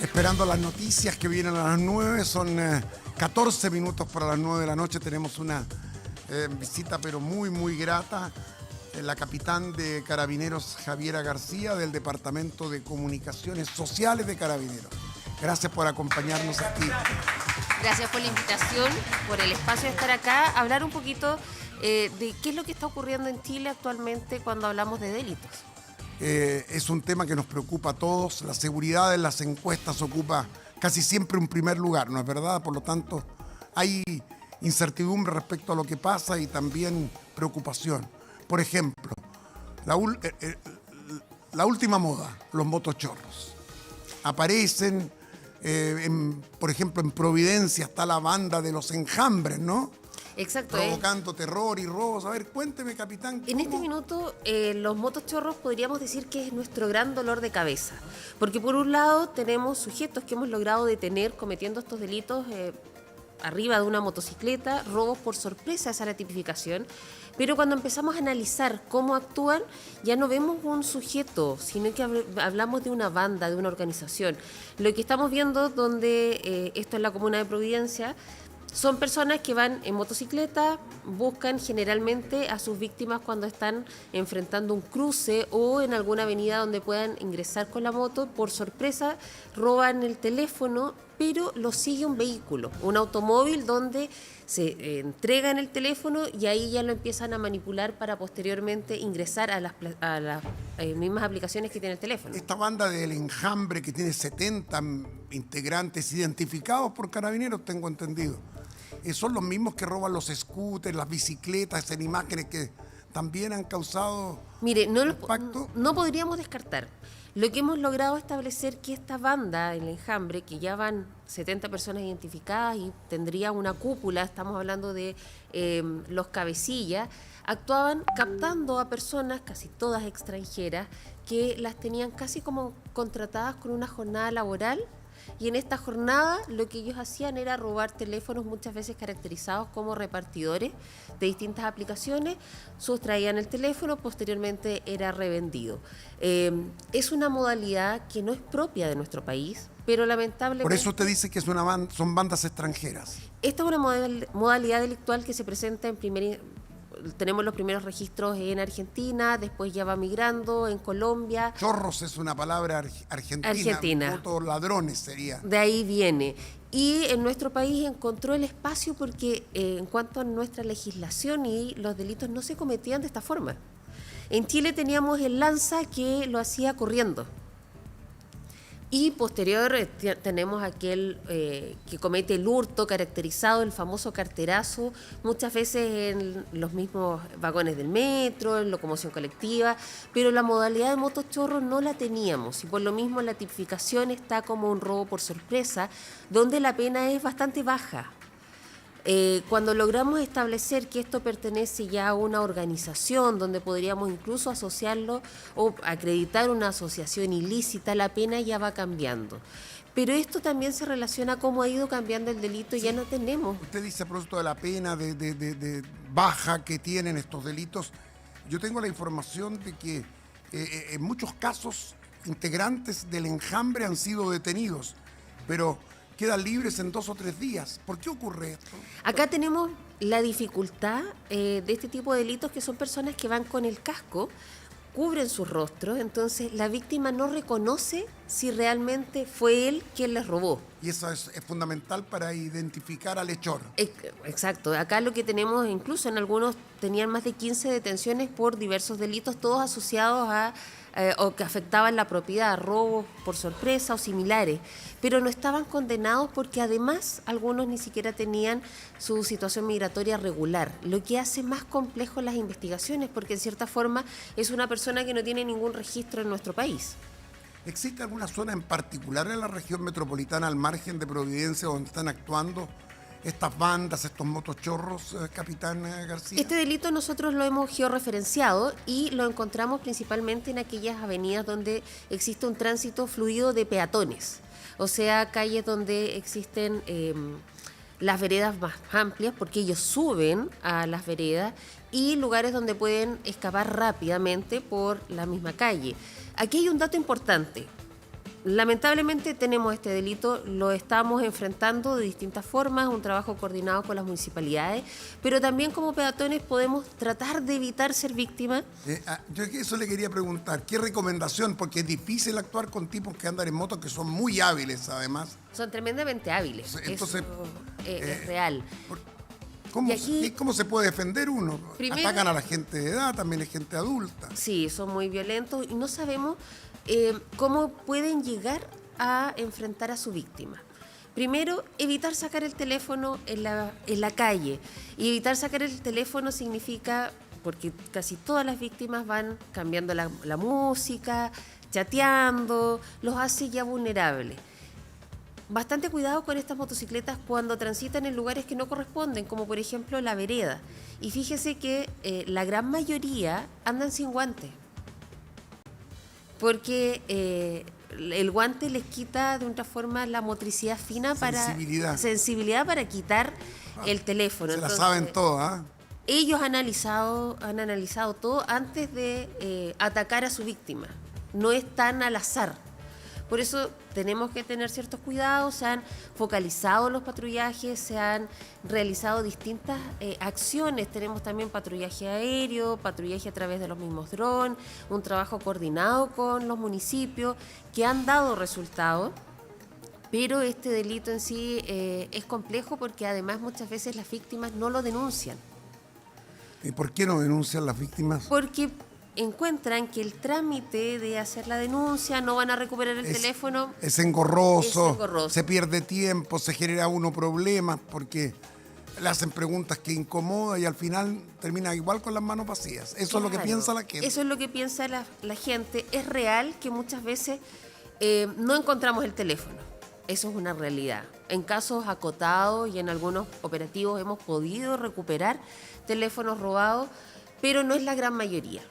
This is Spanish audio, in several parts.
Esperando las noticias que vienen a las 9, son 14 minutos para las 9 de la noche. Tenemos una visita pero muy grata, la capitán de Carabineros Javiera García del Departamento de Comunicaciones Sociales de Carabineros. Gracias por acompañarnos aquí. Gracias por la invitación, por el espacio de estar acá, hablar un poquito de qué es lo que está ocurriendo en Chile actualmente cuando hablamos de delitos. Es un tema que nos preocupa a todos. La seguridad en las encuestas ocupa casi siempre un primer lugar, ¿no es verdad? Por lo tanto, hay incertidumbre respecto a lo que pasa y también preocupación. Por ejemplo, la última moda, los motochorros. Aparecen, por ejemplo, en Providencia está la banda de los Enjambres, ¿no? Exacto. Provocando terror y robos. A ver, cuénteme, capitán. En este minuto, los motochorros podríamos decir que es nuestro gran dolor de cabeza. Porque por un lado tenemos sujetos que hemos logrado detener cometiendo estos delitos arriba de una motocicleta, robos por sorpresa, esa es la tipificación. Pero cuando empezamos a analizar cómo actúan, ya no vemos un sujeto, sino que hablamos de una banda, de una organización. Lo que estamos viendo, donde esto es la comuna de Providencia, son personas que van en motocicleta, buscan generalmente a sus víctimas cuando están enfrentando un cruce o en alguna avenida donde puedan ingresar con la moto. Por sorpresa, roban el teléfono, pero lo sigue un vehículo, un automóvil donde se entregan el teléfono y ahí ya lo empiezan a manipular para posteriormente ingresar a las mismas aplicaciones que tiene el teléfono. Esta banda del Enjambre, que tiene 70 integrantes identificados por Carabineros, tengo entendido. Son los mismos que roban los scooters, las bicicletas, en imágenes que también han causado impacto. No podríamos descartar. Lo que hemos logrado establecer que esta banda, el Enjambre, que ya van 70 personas identificadas y tendría una cúpula, estamos hablando de los cabecillas, actuaban captando a personas, casi todas extranjeras, que las tenían casi como contratadas con una jornada laboral. Y en esta jornada lo que ellos hacían era robar teléfonos, muchas veces caracterizados como repartidores de distintas aplicaciones, sustraían el teléfono, posteriormente era revendido. Es una modalidad que no es propia de nuestro país, pero lamentablemente... Por eso usted dice que son bandas extranjeras. Esta es una modalidad delictual que se presenta tenemos los primeros registros en Argentina, después ya va migrando en Colombia. Chorros es una palabra argentina. Motoladrones sería. De ahí viene. Y en nuestro país encontró el espacio porque en cuanto a nuestra legislación y los delitos no se cometían de esta forma. En Chile teníamos el lanza que lo hacía corriendo. Y posterior tenemos aquel que comete el hurto caracterizado, el famoso carterazo, muchas veces en los mismos vagones del metro, en locomoción colectiva, pero la modalidad de motochorro no la teníamos y por lo mismo la tipificación está como un robo por sorpresa, donde la pena es bastante baja. Cuando logramos establecer que esto pertenece ya a una organización donde podríamos incluso asociarlo o acreditar una asociación ilícita, la pena ya va cambiando. Pero esto también se relaciona a cómo ha ido cambiando el delito y sí. Ya no tenemos. Usted dice a propósito de la pena de baja que tienen estos delitos. Yo tengo la información de que en muchos casos integrantes del Enjambre han sido detenidos, pero quedan libres en 2 o 3 días. ¿Por qué ocurre esto? Acá tenemos la dificultad de este tipo de delitos, que son personas que van con el casco, cubren sus rostros, entonces la víctima no reconoce si realmente fue él quien les robó. Y eso es fundamental para identificar al hechor. Exacto. Acá lo que tenemos, incluso en algunos tenían más de 15 detenciones por diversos delitos, todos asociados a o que afectaban la propiedad, robos por sorpresa o similares, pero no estaban condenados porque además algunos ni siquiera tenían su situación migratoria regular, lo que hace más complejo las investigaciones porque en cierta forma es una persona que no tiene ningún registro en nuestro país. ¿Existe alguna zona en particular en la región metropolitana al margen de Providencia donde están actuando estas bandas, estos motochorros, capitán García? Este delito nosotros lo hemos georreferenciado y lo encontramos principalmente en aquellas avenidas donde existe un tránsito fluido de peatones, o sea, calles donde existen las veredas más amplias, porque ellos suben a las veredas, y lugares donde pueden escapar rápidamente por la misma calle. Aquí hay un dato importante. Lamentablemente tenemos este delito, lo estamos enfrentando de distintas formas, un trabajo coordinado con las municipalidades, pero también como peatones podemos tratar de evitar ser víctimas. Yo eso le quería preguntar, ¿qué recomendación? Porque es difícil actuar con tipos que andan en moto que son muy hábiles, además. Son tremendamente hábiles, entonces, es real. ¿Cómo se puede defender uno? Primero, atacan a la gente de edad, también es gente adulta. Sí, son muy violentos y no sabemos cómo pueden llegar a enfrentar a su víctima. Primero, evitar sacar el teléfono en la calle. Y evitar sacar el teléfono significa, porque casi todas las víctimas van cambiando la música, chateando, los hace ya vulnerables. Bastante cuidado con estas motocicletas cuando transitan en lugares que no corresponden, como por ejemplo la vereda. Y fíjese que la gran mayoría andan sin guantes, porque el guante les quita de otra forma la motricidad fina, sensibilidad para quitar el teléfono. Se la saben todas, ¿eh? Ellos han analizado todo antes de atacar a su víctima. No es tan al azar. Por eso tenemos que tener ciertos cuidados, se han focalizado los patrullajes, se han realizado distintas acciones. Tenemos también patrullaje aéreo, patrullaje a través de los mismos drones, un trabajo coordinado con los municipios que han dado resultados. Pero este delito en sí es complejo porque además muchas veces las víctimas no lo denuncian. ¿Y por qué no denuncian las víctimas? Porque encuentran que el trámite de hacer la denuncia, no van a recuperar el teléfono. Es engorroso, se pierde tiempo, se genera uno problemas porque le hacen preguntas que incomodan y al final termina igual con las manos vacías. Eso es lo que piensa la gente. Eso es lo que piensa la gente. Es real que muchas veces no encontramos el teléfono. Eso es una realidad. En casos acotados y en algunos operativos hemos podido recuperar teléfonos robados, pero no es la gran mayoría.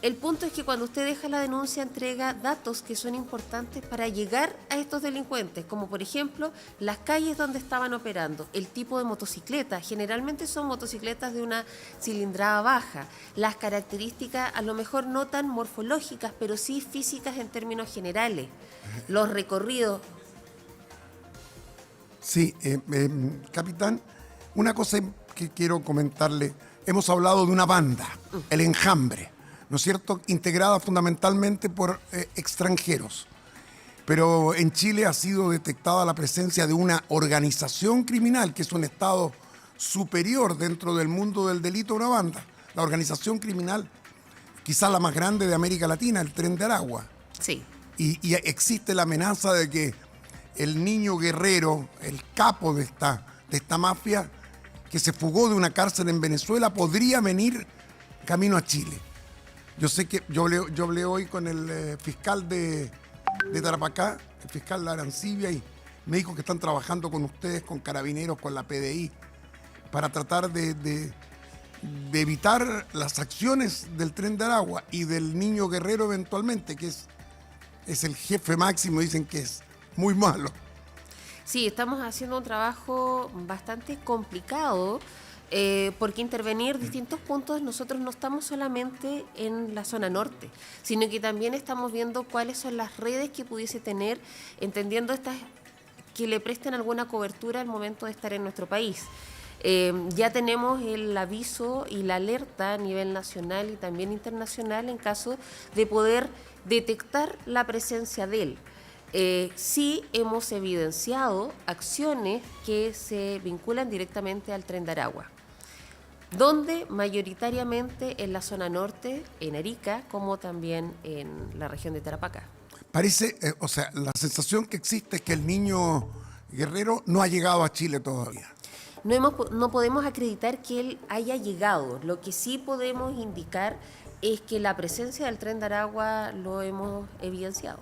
El punto es que cuando usted deja la denuncia entrega datos que son importantes para llegar a estos delincuentes, como por ejemplo las calles donde estaban operando, el tipo de motocicleta, generalmente son motocicletas de una cilindrada baja, las características a lo mejor no tan morfológicas, pero sí físicas en términos generales, los recorridos. Sí, capitán, una cosa que quiero comentarle, hemos hablado de una banda, el Enjambre, ¿no es cierto?, integrada fundamentalmente por extranjeros. Pero en Chile ha sido detectada la presencia de una organización criminal, que es un estado superior dentro del mundo del delito a una banda. La organización criminal, quizás la más grande de América Latina, el Tren de Aragua. Sí. Y existe la amenaza de que el niño guerrero, el capo de esta mafia, que se fugó de una cárcel en Venezuela, podría venir camino a Chile. Yo sé que yo hablé hoy con el fiscal de Tarapacá, el fiscal Arancibia, y me dijo que están trabajando con ustedes, con Carabineros, con la PDI, para tratar de evitar las acciones del Tren de Aragua y del niño guerrero eventualmente, que es el jefe máximo, dicen que es muy malo. Sí, estamos haciendo un trabajo bastante complicado. Porque intervenir distintos puntos, nosotros no estamos solamente en la zona norte, sino que también estamos viendo cuáles son las redes que pudiese tener, entendiendo estas que le presten alguna cobertura al momento de estar en nuestro país. Ya tenemos el aviso y la alerta a nivel nacional y también internacional en caso de poder detectar la presencia de él. Sí hemos evidenciado acciones que se vinculan directamente al Tren de Aragua, donde mayoritariamente en la zona norte, en Arica, como también en la región de Tarapacá. Parece, la sensación que existe es que el niño guerrero no ha llegado a Chile todavía. No podemos acreditar que él haya llegado. Lo que sí podemos indicar es que la presencia del Tren de Aragua lo hemos evidenciado.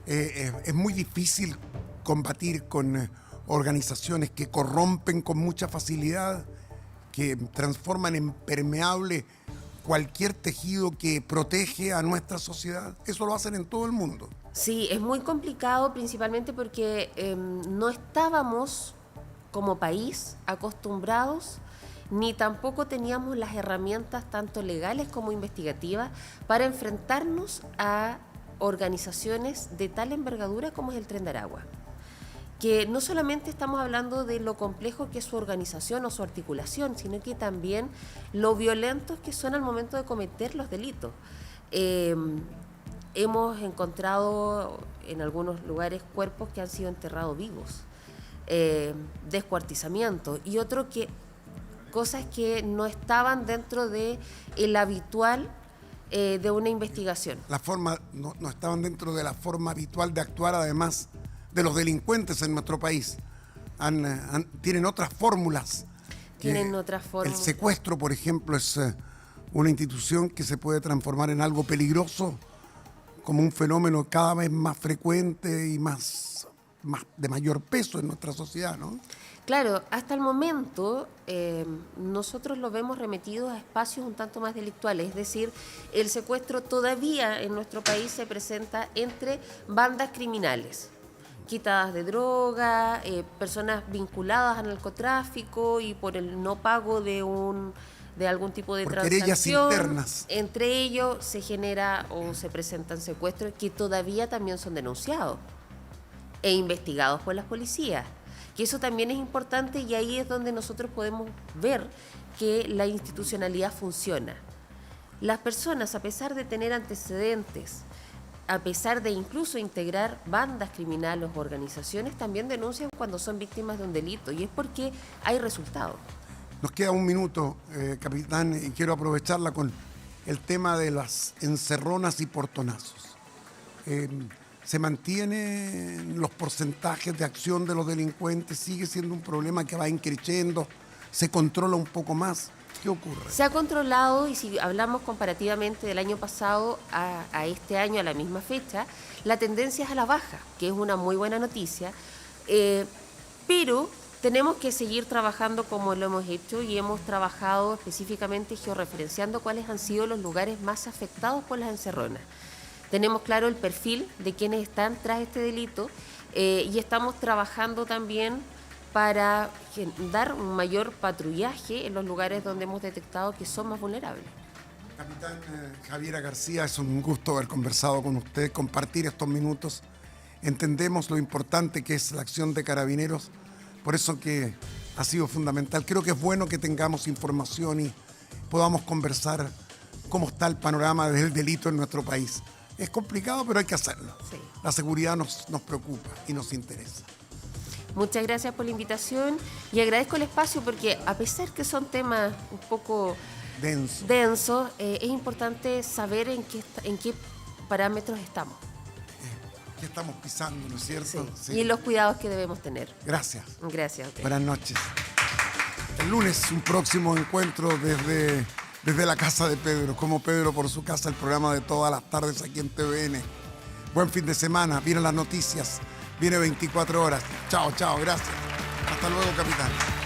Es muy difícil combatir con organizaciones que corrompen con mucha facilidad, que transforman en permeable cualquier tejido que protege a nuestra sociedad. Eso lo hacen en todo el mundo. Sí, es muy complicado, principalmente porque no estábamos como país acostumbrados, ni tampoco teníamos las herramientas tanto legales como investigativas para enfrentarnos a organizaciones de tal envergadura como es el Tren de Aragua. Que no solamente estamos hablando de lo complejo que es su organización o su articulación, sino que también lo violentos que son al momento de cometer los delitos. Hemos encontrado en algunos lugares cuerpos que han sido enterrados vivos, descuartizamiento y cosas que no estaban dentro de el habitual de una investigación. No estaban dentro de la forma habitual de actuar, además de los delincuentes en nuestro país. Tienen otras fórmulas. Tienen otras fórmulas. El secuestro, por ejemplo, es una institución que se puede transformar en algo peligroso, como un fenómeno cada vez más frecuente y más de mayor peso en nuestra sociedad, ¿no? Claro, hasta el momento nosotros lo vemos remetidos a espacios un tanto más delictuales, es decir, el secuestro todavía en nuestro país se presenta entre bandas criminales, quitadas de droga, personas vinculadas al narcotráfico y por el no pago de algún tipo de transacción. Internas. Entre ellos se genera o se presentan secuestros que todavía también son denunciados e investigados por las policías. Que eso también es importante y ahí es donde nosotros podemos ver que la institucionalidad funciona. Las personas, a pesar de tener antecedentes, a pesar de incluso integrar bandas criminales o organizaciones, también denuncian cuando son víctimas de un delito y es porque hay resultados. Nos queda un minuto, capitán, y quiero aprovecharla con el tema de las encerronas y portonazos. ¿Se mantienen los porcentajes de acción de los delincuentes? ¿Sigue siendo un problema que va increciendo? ¿Se controla un poco más? ¿Qué ocurre? Se ha controlado y si hablamos comparativamente del año pasado a este año, a la misma fecha, la tendencia es a la baja, que es una muy buena noticia, pero tenemos que seguir trabajando como lo hemos hecho y hemos trabajado específicamente georreferenciando cuáles han sido los lugares más afectados por las encerronas. Tenemos claro el perfil de quienes están tras este delito y estamos trabajando también para dar un mayor patrullaje en los lugares donde hemos detectado que son más vulnerables. Capitán Javiera García, es un gusto haber conversado con usted, compartir estos minutos. Entendemos lo importante que es la acción de Carabineros, por eso que ha sido fundamental. Creo que es bueno que tengamos información y podamos conversar cómo está el panorama del delito en nuestro país. Es complicado, pero hay que hacerlo. Sí. La seguridad nos preocupa y nos interesa. Muchas gracias por la invitación y agradezco el espacio porque a pesar que son temas un poco densos, es importante saber en qué parámetros estamos. ¿Qué estamos pisando, no es cierto? Sí. Sí. Y los cuidados que debemos tener. Gracias. Gracias a usted. Buenas noches. El lunes un próximo encuentro desde la casa de Pedro, como Pedro por su casa, el programa de todas las tardes aquí en TVN. Buen fin de semana, vienen las noticias, viene 24 horas. Chao, gracias. Hasta luego, capitán.